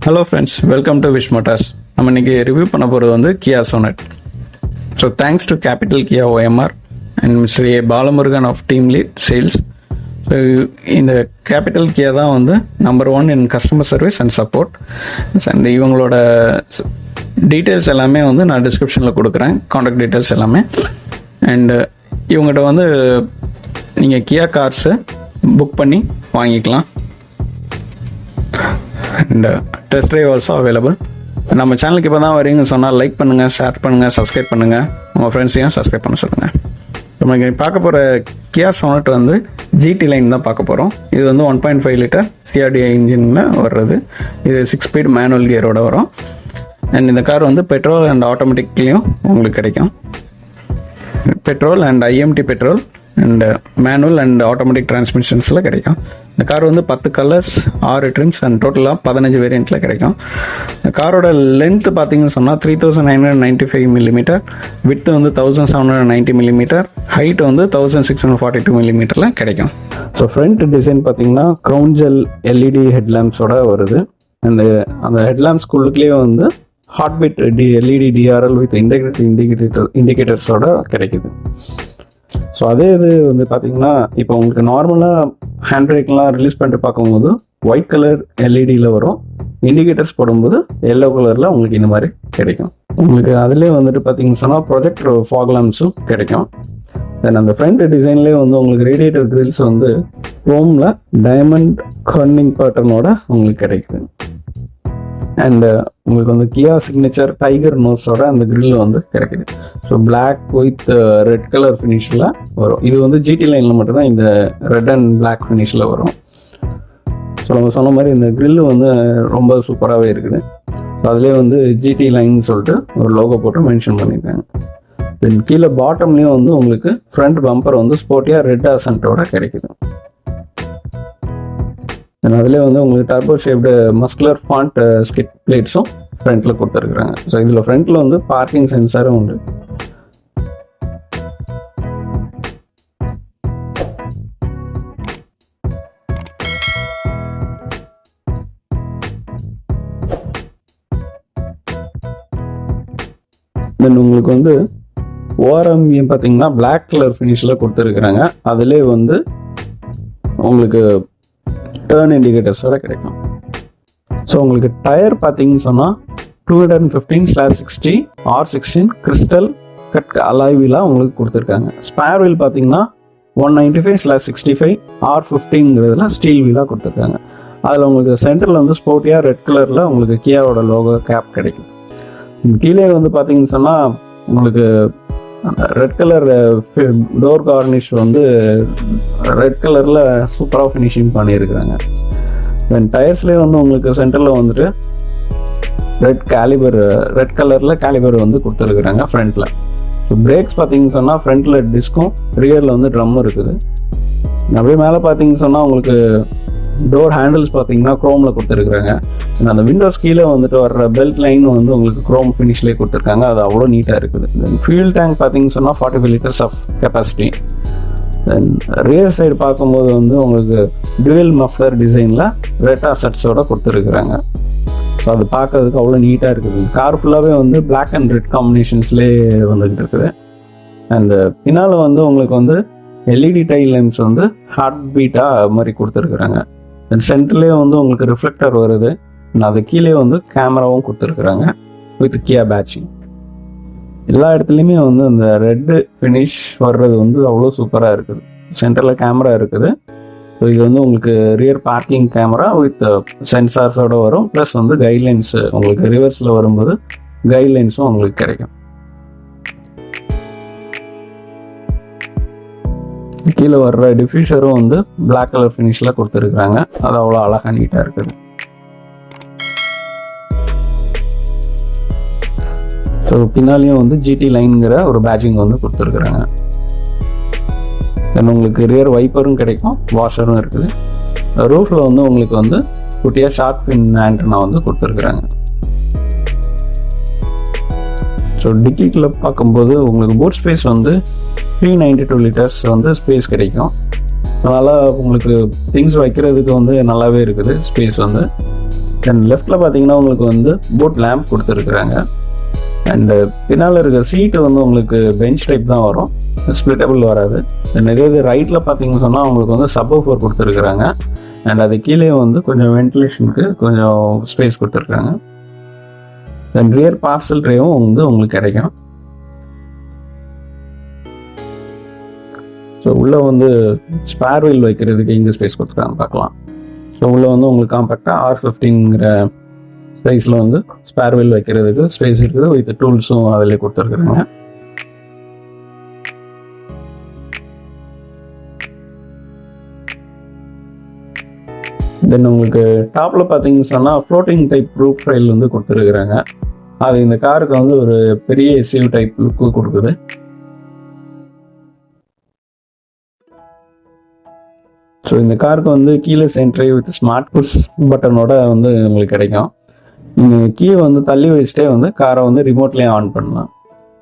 Hello friends, welcome to Vish Motors. நம்ம இன்றைக்கி review பண்ண போகிறது வந்து Kia Sonet. So thanks to Capital Kia OMR and Mister A Balamurugan of team lead sales. So இந்த Capital Kia தான் வந்து number 1 in customer service and support. And இவங்களோட details எல்லாமே வந்து நான் டிஸ்கிரிப்ஷனில் கொடுக்குறேன், காண்டாக்ட் டீட்டெயில்ஸ் எல்லாமே. அண்டு இவங்ககிட்ட வந்து நீங்கள் கியா கார்ஸை புக் பண்ணி வாங்கிக்கலாம். And test drive also available. நம்ம சேனலுக்கு இப்போ தான் வரீங்கன்னு சொன்னால் லைக் பண்ணுங்கள், ஷேர் பண்ணுங்கள், சப்ஸ்கிரைப் பண்ணுங்கள், உங்கள் ஃப்ரெண்ட்ஸையும் சப்ஸ்கிரைப் பண்ண சொல்லுங்கள். நம்ம பார்க்க போகிற கியா சோனட் வந்து ஜிடி லைன் தான் பார்க்க போகிறோம். இது வந்து 1.5 லிட்டர் சிஆர்டிஐ இன்ஜினில் வர்றது. இது 6 ஸ்பீட் மேனுவல் கியரோட வரும். அண்ட் இந்த கார் வந்து பெட்ரோல் அண்ட் ஆட்டோமேட்டிக்லேயும் உங்களுக்கு கிடைக்கும். Petrol and IMT petrol and manual and automatic டிரான்ஸ்மிஷன்ஸில் கிடைக்கும். இந்த கார் வந்து 10 கலர்ஸ், 6 ட்ரிம்ஸ் அண்ட் டோட்டலாக 15 வேரியண்ட்டில் கிடைக்கும். இந்த காரோட லென்த்து பார்த்தீங்கன்னு சொன்னால் 3995 மில்லிமீட்டர், விட்த் வந்து 1790 மில்லிமீட்டர், ஹைட் வந்து 1642 மில்லிமீட்டரில் கிடைக்கும். ஸோ ஃப்ரண்ட் டிசைன் பார்த்தீங்கன்னா க்ரௌன் ஜெல் எல்இடி ஹெட்லாம்ப்ஸோட வருது. அந்த ஹெட்லாம்ப்ஸ்குள்ளுக்குள்ளேயே வந்து heartbeat LED DRL with இண்டிகேட்டர்ஸோட கிடைக்குது. ஸோ அதே இது வந்து பார்த்தீங்கன்னா இப்போ உங்களுக்கு நார்மலாக ஹேண்ட் பிரேக்லாம் ரிலீஸ் பண்ணிட்டு பார்க்கும்போது ஒயிட் கலர் எல்இடியில் வரும். இண்டிகேட்டர்ஸ் போடும்போது எல்லோ கலரில் உங்களுக்கு இந்த மாதிரி கிடைக்கும். உங்களுக்கு அதிலே வந்துட்டு பார்த்தீங்கன்னு சொன்னால் ப்ரொஜெக்டர் ஃபாக் லாம்ப்ஸும் கிடைக்கும். தென் அந்த ஃப்ரண்ட் டிசைன்லேயே வந்து உங்களுக்கு ரேடியேட்டர் கிரில்ஸ் வந்து க்ரோமில் டைமண்ட் கர்னிங் பேட்டர்னோட உங்களுக்கு கிடைக்குது. அண்டு உங்களுக்கு வந்து கியா சிக்னேச்சர் டைகர் நோஸோட அந்த கிரில் வந்து கிடைக்குது. So black with red colour ஃபினிஷில் வரும். இது வந்து ஜிடி லைனில் மட்டும்தான் இந்த ரெட் அண்ட் பிளாக் ஃபினிஷில் வரும். ஸோ நம்ம சொன்ன மாதிரி இந்த கிரில் வந்து ரொம்ப சூப்பராகவே இருக்குது. ஸோ அதிலே வந்து ஜிடி லைன் சொல்லிட்டு ஒரு லோகோ போட்டு மென்ஷன் பண்ணியிருக்காங்க. தென் கீழே பாட்டம்லேயும் வந்து உங்களுக்கு ஃப்ரண்ட் பம்பர் வந்து ஸ்போர்ட்டியாக ரெட் ஆசன்ட்டோட கிடைக்குது. அதிலே வந்து உங்களுக்கு turbo shaped muscular front skid பிளேட்ஸும் ஃப்ரண்ட்டில் கொடுத்துருக்குறாங்க. ஸோ இதில் ஃப்ரண்ட்டில் வந்து பார்க்கிங் சென்சாரும் உண்டு. தென் உங்களுக்கு வந்து ஓஆர்எம் பார்த்தீங்கன்னா பிளாக் கலர் ஃபினிஷில் கொடுத்துருக்குறாங்க. அதிலே வந்து உங்களுக்கு டர்ன் இண்டிகேட்டர்ஸோட கிடைக்கும். ஸோ உங்களுக்கு டயர் பார்த்தீங்கன்னு சொன்னால் 215/60 R16 கிறிஸ்டல் கட் அலாய் வீலாக உங்களுக்கு கொடுத்துருக்காங்க. ஸ்பேர் வீல் பார்த்தீங்கன்னா 195/65 R15ங்கிறதுல ஸ்டீல் வீலாக கொடுத்துருக்காங்க. அதில் உங்களுக்கு சென்டரில் வந்து ஸ்போர்ட்டியாக ரெட் கலரில் உங்களுக்கு கியாவோட லோகோ கேப் கிடைக்கும். கீழே வந்து பார்த்தீங்கன்னு சொன்னால் உங்களுக்கு ரெட் கலர் டோர் கார்னிஷ் வந்து ரெட் கலரில் சூப்பராக ஃபினிஷிங் பண்ணியிருக்கிறாங்க. தென் டயர்ஸ்லேயே வந்து உங்களுக்கு சென்டரில் வந்துட்டு ரெட் கலரில் கேலிபர் வந்து கொடுத்துருக்குறாங்க ஃப்ரண்ட்டில். ஸோ பிரேக்ஸ் பார்த்தீங்கன்னு சொன்னால் ஃப்ரண்ட்டில் டிஸ்க்கும் ரியரில் வந்து ட்ரம்மும் இருக்குது. அப்படியே மேலே பார்த்தீங்கன்னு சொன்னால் உங்களுக்கு டோர் ஹேண்டில்ஸ் பார்த்தீங்கன்னா க்ரோமில் கொடுத்துருக்குறாங்க. அந்த விண்டோஸ் கீழே வந்துட்டு வர்ற பெல்ட் லைன் வந்து உங்களுக்கு க்ரோம் ஃபினிஷ்லேயே கொடுத்துருக்காங்க. அது அவ்வளோ நீட்டாக இருக்குது. தென் ஃபியூல் டேங்க் பார்த்தீங்கன்னு சொன்னால் 45 litres of capacity. Then rear side பார்க்கும்போது வந்து உங்களுக்கு டுவெல் மஃப்ளர் டிசைனில் ரெட் ஆசட்ஸோட கொடுத்துருக்குறாங்க. ஸோ அது பார்க்கறதுக்கு அவ்வளோ நீட்டாக இருக்குது. கார் ஃபுல்லாகவே வந்து பிளாக் அண்ட் ரெட் காம்பினேஷன்ஸ்லேயே வந்துகிட்டு இருக்குது. அண்ட் பின்னால் வந்து உங்களுக்கு வந்து எல்இடி டைல் லைன்ஸ் வந்து ஹார்ட் பீட்டாக மாதிரி கொடுத்துருக்குறாங்க. தென் சென்டர்லேயே வந்து உங்களுக்கு ரிஃப்ளெக்டர் வருது. அது கீழே வந்து கேமராவும் கொடுத்துருக்குறாங்க வித் கியா பேட்சிங். எல்லா இடத்துலையுமே வந்து அந்த ரெட்டு ஃபினிஷ் வர்றது வந்து அவ்வளோ சூப்பராக இருக்குது. சென்டரில் கேமரா இருக்குது. ஸோ இது வந்து உங்களுக்கு ரியர் பார்க்கிங் கேமரா வித் சென்சார்ஸோடு வரும். ப்ளஸ் வந்து கைட்லைன்ஸ் உங்களுக்கு ரிவர்ஸில் வரும்போது கைட்லைன்ஸும் உங்களுக்கு கிடைக்கும். கீழே வர்ற டிஃப்யூசரும் வந்து பிளாக் கலர் ஃபினிஷில் கொடுத்துருக்குறாங்க. அது அவ்வளோ அழகாக நீட்டாக இருக்குது. ஸோ பின்னாலேயும் வந்து ஜிடி லைனுங்கிற ஒரு பேட்சிங் வந்து கொடுத்துருக்குறாங்க. தென் உங்களுக்கு ரியர் வைப்பரும் கிடைக்கும், வாஷரும் இருக்குது. ரூஃபில் வந்து உங்களுக்கு வந்து குட்டியாக ஷார்க் ஃபின் ஆண்டனா வந்து கொடுத்துருக்குறாங்க. ஸோ டிக்கிக்குள்ளே பார்க்கும்போது உங்களுக்கு பூட் ஸ்பேஸ் வந்து 392 லிட்டர்ஸ் வந்து ஸ்பேஸ் கிடைக்கும். அதனால் உங்களுக்கு திங்ஸ் வைக்கிறதுக்கு வந்து நல்லாவே இருக்குது ஸ்பேஸ் வந்து. தென் லெஃப்டில் பார்த்தீங்கன்னா உங்களுக்கு வந்து போட் லேம்ப் கொடுத்துருக்குறாங்க. அண்டு பின்னால் இருக்கிற சீட்டு வந்து உங்களுக்கு பெஞ்ச் டைப் தான் வரும், ஸ்ப்ளிட்டபிள் வராது. தென் இதே இது ரைட்டில் பார்த்தீங்கன்னு சொன்னால் உங்களுக்கு வந்து சப்வூஃபர் கொடுத்துருக்குறாங்க. அண்ட் அது கீழே வந்து கொஞ்சம் வென்டிலேஷனுக்கு கொஞ்சம் ஸ்பேஸ் கொடுத்துருக்காங்க. தென் ரியர் பார்சல் ட்ரேவும் வந்து உங்களுக்கு கிடைக்கும். ஸோ உள்ளே வந்து ஸ்பேர் வீல் வைக்கிறதுக்கு இங்கே ஸ்பேஸ் கொடுத்துருக்காங்க பார்க்கலாம். ஸோ உள்ளே வந்து உங்களுக்கு காம்பேக்டாக R15ங்கிற சைஸில் வந்து ஸ்பேர் வீல் வைக்கிறதுக்கு ஸ்பேஸ் இருக்குது. வித் டூல்ஸும் அதிலே கொடுத்துருக்குறாங்க. தென் உங்களுக்கு டாப்பில் பார்த்தீங்கன்னு சொன்னால் ஃப்ளோட்டிங் டைப் ரூப் ரைல் வந்து கொடுத்துருக்குறாங்க. அது இந்த காருக்கு வந்து ஒரு பெரிய எஸ்யூவி டைப் லுக்கு கொடுக்குது. ஸோ இந்த காருக்கு வந்து கீழே சென்ட்ரி வித் ஸ்மார்ட் புஷ் பட்டனோட வந்து உங்களுக்கு கிடைக்கும். நீங்கள் கீயை வந்து தள்ளி வச்சுட்டே வந்து காரை வந்து ரிமோட்லேயே ஆன் பண்ணலாம்.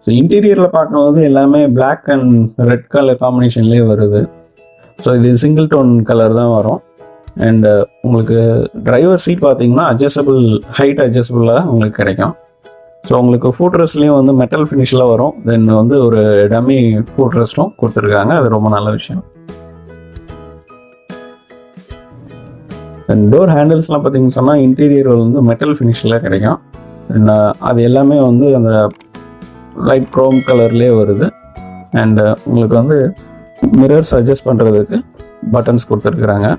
ஸோ இன்டீரியரில் பார்க்கும்போது எல்லாமே பிளாக் அண்ட் ரெட் கலர் காம்பினேஷன்லேயே வருது. ஸோ இது சிங்கிள் டோன் கலர் தான் வரும். அண்டு உங்களுக்கு டிரைவர் சீட் பார்த்தீங்கன்னா ஹைட் அட்ஜஸ்டபுளாக உங்களுக்கு கிடைக்கும். ஸோ உங்களுக்கு ஃபுட் ரெஸ்ட்லேயும் வந்து மெட்டல் ஃபினிஷில் வரும். தென் வந்து ஒரு டம்மி ஃபுட் ரெஸ்ட்டும் கொடுத்துருக்காங்க. அது ரொம்ப நல்ல விஷயம். தென் டோர் ஹேண்டில்ஸ்லாம் பார்த்தீங்கன்னு சொன்னால் இன்டீரியர் வந்து மெட்டல் ஃபினிஷில் கிடைக்கும். அது எல்லாமே வந்து அந்த லைட் க்ரோம் கலர்லேயே வருது. அண்டு உங்களுக்கு வந்து மிரர்ஸ் அட்ஜஸ்ட் பண்ணுறதுக்கு பட்டன்ஸ் கொடுத்துருக்குறாங்க.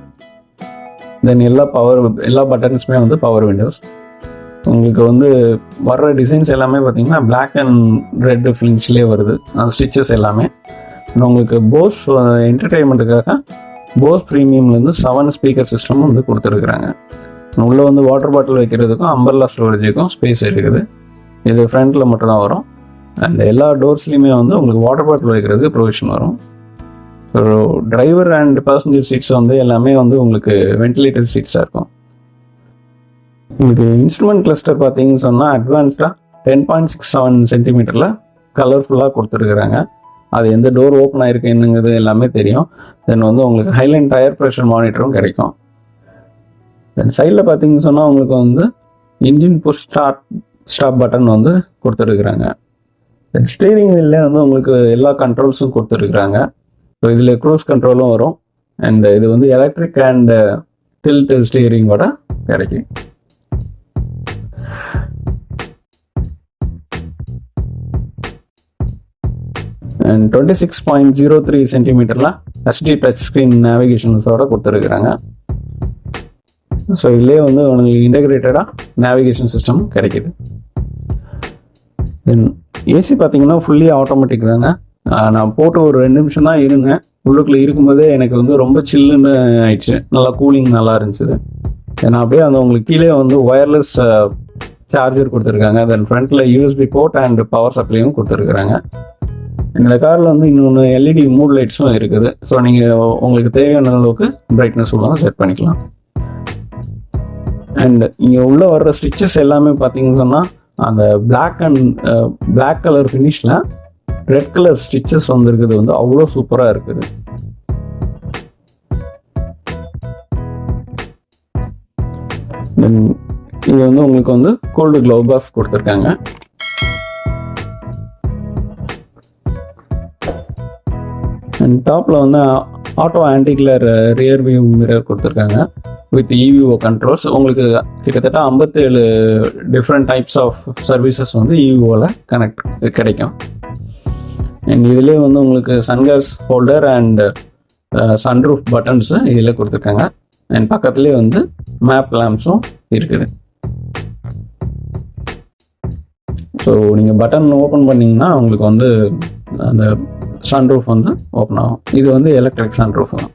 தென் எல்லா பட்டன்ஸுமே வந்து பவர் விண்டோஸ். உங்களுக்கு வந்து வர்ற டிசைன்ஸ் எல்லாமே பார்த்தீங்கன்னா பிளாக் அண்ட் ரெட் ஃபினிஷ்லேயே வருது. அந்த ஸ்டிச்சஸ் எல்லாமே உங்களுக்கு போஸ் என்டர்டெயின்மெண்ட்டுக்காக போஸ் ப்ரீமியம்லேருந்து 7 ஸ்பீக்கர் சிஸ்டம் வந்து கொடுத்துருக்குறாங்க. உள்ளே வந்து வாட்டர் பாட்டில் வைக்கிறதுக்கும் அம்பர்லா ஸ்டோரேஜுக்கும் ஸ்பேஸ் இருக்குது. இது ஃப்ரண்ட்டில் மட்டும் தான் வரும். அண்ட் எல்லா டோர்ஸ்லையுமே வந்து உங்களுக்கு வாட்டர் பாட்டில் வைக்கிறதுக்கு ப்ரொவிஷன் வரும். So driver and passenger seats வந்து எல்லாமே வந்து உங்களுக்கு வென்டிலேட்டர் சீட்ஸாக இருக்கும். உங்களுக்கு இன்ஸ்ட்ருமெண்ட் கிளஸ்டர் பார்த்தீங்கன்னு சொன்னால் அட்வான்ஸ்டாக 10.67 சென்டிமீட்டரில் கலர்ஃபுல்லாக கொடுத்துருக்குறாங்க. அது எந்த டோர் ஓப்பன் ஆகிருக்கு என்னங்கிறது எல்லாமே தெரியும். தென் வந்து உங்களுக்கு ஹைலைன் டயர் ப்ரெஷர் மானிட்டரும் கிடைக்கும். தென் சைடில் பார்த்தீங்கன்னு சொன்னால் உங்களுக்கு வந்து இன்ஜின் புஷ் ஸ்டாப் பட்டன் வந்து கொடுத்துருக்குறாங்க. தென் ஸ்டீரிங் வீல்ல வந்து உங்களுக்கு எல்லா கண்ட்ரோல்ஸும் கொடுத்துருக்குறாங்க. ஸோ இதில் க்ரூஸ் கண்ட்ரோலும் வரும். அண்ட் இது வந்து எலக்ட்ரிக் அண்ட் டில்ட் ஸ்டீரிங்கோட கிடைக்கும். அண்ட் 26.03 சென்டிமீட்டரில் HD டச் ஸ்க்ரீன் நேவிகேஷன்ஸோட கொடுத்துருக்குறாங்க. ஸோ இதுலேயே வந்து உங்களுக்கு இன்டெகிரேட்டடாக நேவிகேஷன் சிஸ்டம் கிடைக்கிது. தென் ஏசி பார்த்தீங்கன்னா ஃபுல்லி ஆட்டோமேட்டிக் தாங்க. நான் போட்டு ஒரு 2 நிமிஷம் தான் இருந்தேன். உள்ளுக்குள்ளே இருக்கும்போதே எனக்கு வந்து ரொம்ப சில்லுன்னு ஆயிடுச்சு. நல்லா கூலிங் நல்லா இருந்துச்சு. ஏன்னா அப்படியே அந்த உங்களுக்கு கீழே வந்து ஒயர்லெஸ் சார்ஜர் கொடுத்துருக்காங்க. தென் ஃப்ரண்ட்டில் USB போர்ட் அண்ட் பவர் சப்ளையும் கொடுத்துருக்குறாங்க. இந்த காரில் வந்து இன்னொன்று LED மூட் லைட்ஸும் இருக்குது. ஸோ நீங்கள் உங்களுக்கு தேவையான அளவுக்கு பிரைட்னஸ் உள்ள செட் பண்ணிக்கலாம். அண்ட் இங்கே உள்ளே வர்ற ஸ்டிச்சஸ் எல்லாமே பார்த்தீங்கன்னு சொன்னால் அந்த பிளாக் கலர் ஃபினிஷில் ரெட் கலர் ஸ்டிச்சஸ் வந்துருக்குது வந்து அவ்வளோ சூப்பராக இருக்குது. இது வந்து உங்களுக்கு வந்து கோல்டு க்ளவ் பாக்ஸ் கொடுத்துருக்காங்க. அண்ட் டாப்பில் வந்து auto anti-glare rear view mirror கொடுத்துருக்காங்க வித் EVO கண்ட்ரோல்ஸ். உங்களுக்கு கிட்டத்தட்ட 57 டிஃப்ரெண்ட் டைப்ஸ் ஆஃப் சர்வீசஸ் வந்து EVOவில் கிடைக்கும். அண்ட் இதிலே வந்து உங்களுக்கு sunglass holder and sunroof buttons இதில் கொடுத்துருக்காங்க. அண்ட் பக்கத்துலேயே வந்து மேப் லேம்ப்ஸும் இருக்குது. ஸோ நீங்கள் பட்டன் ஓப்பன் பண்ணிங்கன்னா உங்களுக்கு வந்து அந்த சன்ரூஃப் வந்து ஓப்பன் ஆகும். இது வந்து எலக்ட்ரிக் சன்ரூஃப் தான்.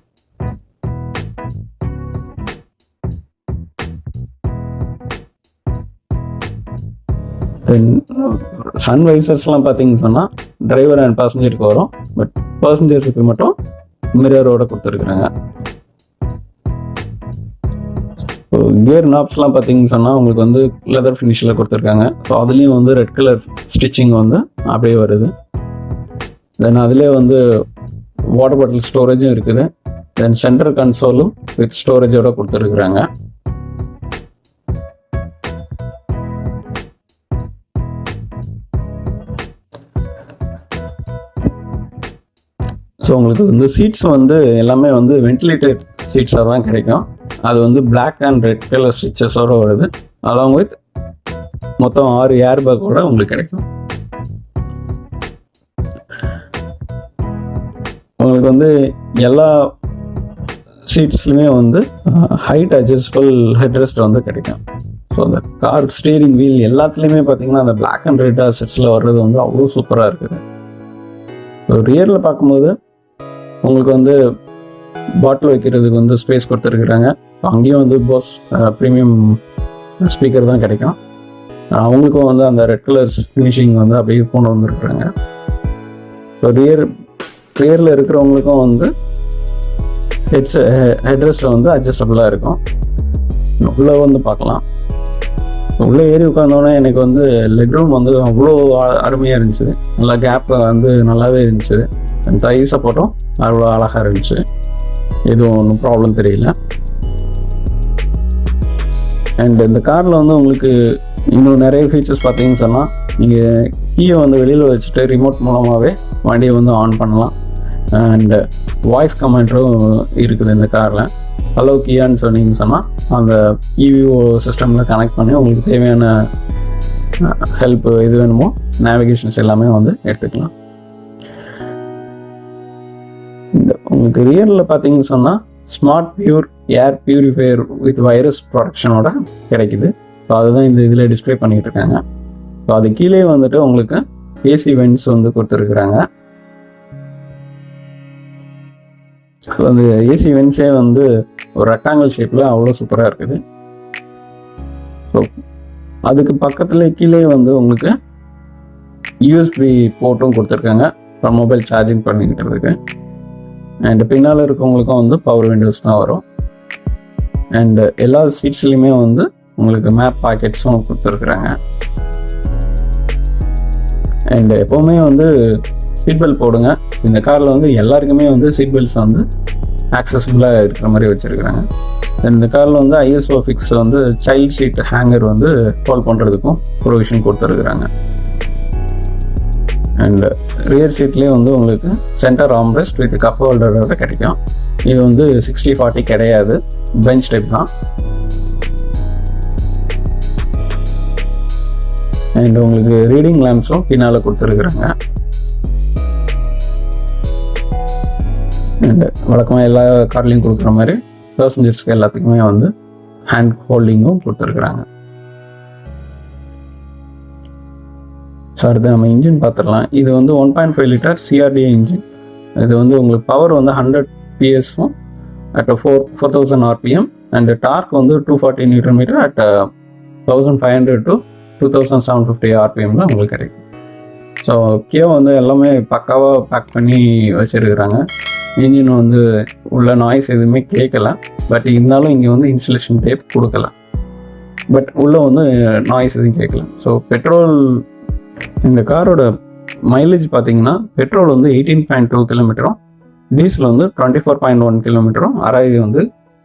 தென் சன் வைசர்ஸ்லாம் பார்த்தீங்கன்னு சொன்னால் டிரைவர் அண்ட் பேசஞ்சருக்கு வரும். பட் பேசஞ்சர்ஸுக்கு மட்டும் மிரரோட கொடுத்துருக்குறாங்க. ஸோ கியர் நாப்ஸ்லாம் பார்த்தீங்கன்னு சொன்னால் உங்களுக்கு வந்து லெதர் ஃபினிஷில் கொடுத்துருக்காங்க. ஸோ அதுலேயும் வந்து ரெட் கலர் ஸ்டிச்சிங் வந்து அப்படியே வருது. தென் அதிலே வந்து வாட்டர் பாட்டில் ஸ்டோரேஜும் இருக்குது. தென் சென்டர் கன்சோலும் வித் ஸ்டோரேஜோட கொடுத்துருக்குறாங்க. ஸோ உங்களுக்கு வந்து சீட்ஸ் வந்து எல்லாமே வந்து வென்டிலேட்டட் சீட்ஸாக தான் கிடைக்கும். அது வந்து பிளாக் அண்ட் ரெட் கலர் ஸ்டிச்சஸோடு வருது. அலாங் வித் மொத்தம் 6 ஏர் பேக்கோட உங்களுக்கு கிடைக்கும். உங்களுக்கு வந்து எல்லா சீட்ஸ்லையுமே வந்து ஹைட் அட்ஜஸ்டபிள் ஹெட்ரெஸ்ட் வந்து கிடைக்கும். ஸோ அந்த கார் ஸ்டீரிங் வீல் எல்லாத்துலேயுமே பார்த்தீங்கன்னா அந்த பிளாக் அண்ட் ரெட் செட்ஸில் வர்றது வந்து அவ்வளோ சூப்பராக இருக்குது. ஸோ ரியரில் பார்க்கும்போது உங்களுக்கு வந்து பாட்டில் வைக்கிறதுக்கு வந்து ஸ்பேஸ் கொடுத்துருக்குறாங்க. அங்கேயும் வந்து போஸ் ப்ரீமியம் ஸ்பீக்கர் தான் கிடைக்கும். அவங்களுக்கும் வந்து அந்த ரெட் கலர் ஃபினிஷிங் வந்து அப்படியே கொண்டு வந்துருக்குறாங்க. ஸோ ரியரில் இருக்கிறவங்களுக்கும் வந்து ஹெட்ரெஸ்ட்டில் வந்து அட்ஜஸ்டபுளாக இருக்கும். உள்ளே வந்து பார்க்கலாம். உள்ளே ஏறி உட்காந்தோடனே எனக்கு வந்து லெக் ரூம் வந்து அவ்வளோ அருமையாக இருந்துச்சு. நல்லா கேப் வந்து நல்லாவே இருந்துச்சு. தை சப்போர்ட்டும் அவ்வளோ அழகாக இருந்துச்சு. எதுவும் ஒன்றும் ப்ராப்ளம் தெரியல. அண்ட் இந்த காரில் வந்து உங்களுக்கு இன்னும் நிறைய ஃபீச்சர்ஸ் பார்த்தீங்கன்னு சொன்னால், நீங்கள் கீயை வந்து வெளியில் வச்சுட்டு ரிமோட் மூலமாகவே வண்டியை வந்து ஆன் பண்ணலாம். அண்டு வாய்ஸ் கமாண்டரும் இருக்குது இந்த காரில். ஹலோ கியான்னு சொன்னீங்கன்னு சொன்னால் அந்த இவிஓ சிஸ்டமில் கனெக்ட் பண்ணி உங்களுக்கு தேவையான ஹெல்ப் எது வேணுமோ நேவிகேஷன்ஸ் எல்லாமே வந்து எடுத்துக்கலாம். உங்களுக்கு ரியரில் பார்த்தீங்கன்னு சொன்னால் smart pure air purifier with virus ப்ரொடெக்ஷனோட கிடைக்குது. ஸோ அதுதான் இந்த இதில் டிஸ்பிளே பண்ணிகிட்டு இருக்காங்க. ஸோ அது கீழே வந்துட்டு உங்களுக்கு ஏசி வென்ட்ஸ் வந்து கொடுத்துருக்குறாங்க. அந்த ஏசி வென்ட்ஸே வந்து ஒரு ரெக்டாங்கிள் ஷேப்பில் அவ்வளோ சூப்பராக இருக்குது. ஸோ அதுக்கு பக்கத்தில் கீழே வந்து உங்களுக்கு யூஎஸ்பி போர்ட்டும் கொடுத்துருக்காங்க மொபைல் சார்ஜிங் பண்ணிக்கிட்டு. அண்ட் பின்னால் இருக்கவங்களுக்கும் வந்து பவர் விண்டோஸ் தான் வரும். அண்ட் எல்லா சீட்ஸ்லையுமே வந்து உங்களுக்கு மேப் பாக்கெட்ஸும் கொடுத்துருக்குறாங்க. அண்ட் எப்போவுமே வந்து சீட் பெல்ட் போடுங்க. இந்த காரில் வந்து எல்லாருக்குமே வந்து சீட் பெல்ட்ஸ் வந்து ஆக்சசிபிளாக இருக்கிற மாதிரி வச்சுருக்குறாங்க. இந்த காரில் வந்து ஐஎஸ்ஓ ஃபிக்ஸ் வந்து சைல்ட் சீட் ஹேங்கர் வந்து ஹோல்ட் பண்ணுறதுக்கும் ப்ரொவிஷன் கொடுத்துருக்குறாங்க. அண்ட் ரியர் சீட்லேயே வந்து உங்களுக்கு சென்டர் ஆம்ரெஸ்ட் வித் கப் ஹோல்டரோட கிடைக்கும். இது வந்து 60/40 கிடையாது, பெஞ்ச் டைப் தான். அண்ட் உங்களுக்கு ரீடிங் லேம்ப்ஸும் பின்னால் கொடுத்துருக்குறாங்க. அண்ட் வழக்கமாக எல்லா கார்லையும் கொடுக்குற மாதிரி பேசஞ்சர்ஸ்க்கு எல்லாத்துக்குமே வந்து ஹேண்ட் ஹோல்டிங்கும் கொடுத்துருக்குறாங்க. ஸோ அடுத்து நம்ம இன்ஜின் பார்த்துடலாம். இது வந்து 1.5 லிட்டர் CRDA இன்ஜின். இது வந்து உங்களுக்கு பவர் வந்து 100 PS-ம் அட் 4000 RPM அண்ட் டார்க் வந்து 240 Nm அட் 1500 to 2750 RPM உங்களுக்கு கிடைக்கும். ஸோ கியா வந்து எல்லாமே பக்காவாக பேக் பண்ணி வச்சுருக்குறாங்க. இன்ஜின் வந்து உள்ள நாய்ஸ் எதுவுமே கேட்கல. பட் இருந்தாலும் இங்கே வந்து இன்சுலேஷன் டேப் கொடுக்கல. பட் உள்ளே வந்து நாய்ஸ் எதுவும் கேட்கல. ஸோ பெட்ரோல் இந்த காரோட மைலேஜ் பார்த்தீங்கன்னா பெட்ரோல் வந்து 18.2 கிலோமீட்டரும், டீசல் வந்து 24.1 கிலோமீட்டரும் அரைவி வந்து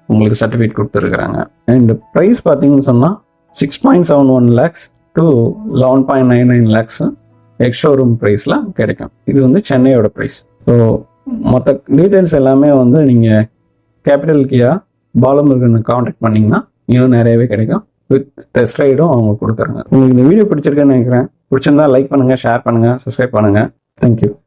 உங்களுக்கு சர்டிஃபிகேட் கொடுத்துருக்குறாங்க. அண்ட் ப்ரைஸ் பார்த்தீங்கன்னு சொன்னால் 6.71 lakhs to 11.99 lakhs எக்ஸ்ஷோரூம் ப்ரைஸில் கிடைக்கும். இது வந்து சென்னையோட ப்ரைஸ். ஸோ மற்ற டீட்டெயில்ஸ் எல்லாமே வந்து நீங்கள் கேபிட்டல் கியா பாலமுருகனை காண்டாக்ட் பண்ணிங்கன்னா இன்னும் நிறையவே கிடைக்கும். வித் டெஸ்ட் ரைடும் அவங்க கொடுக்குறாங்க. உங்களுக்கு இந்த வீடியோ பிடிச்சிருக்கேன்னு நினைக்கிறேன். பிடிச்சிருந்தா லைக் பண்ணுங்கள், ஷேர் பண்ணுங்கள், சப்ஸ்கிரைப் பண்ணுங்கள். தேங்க்யூ.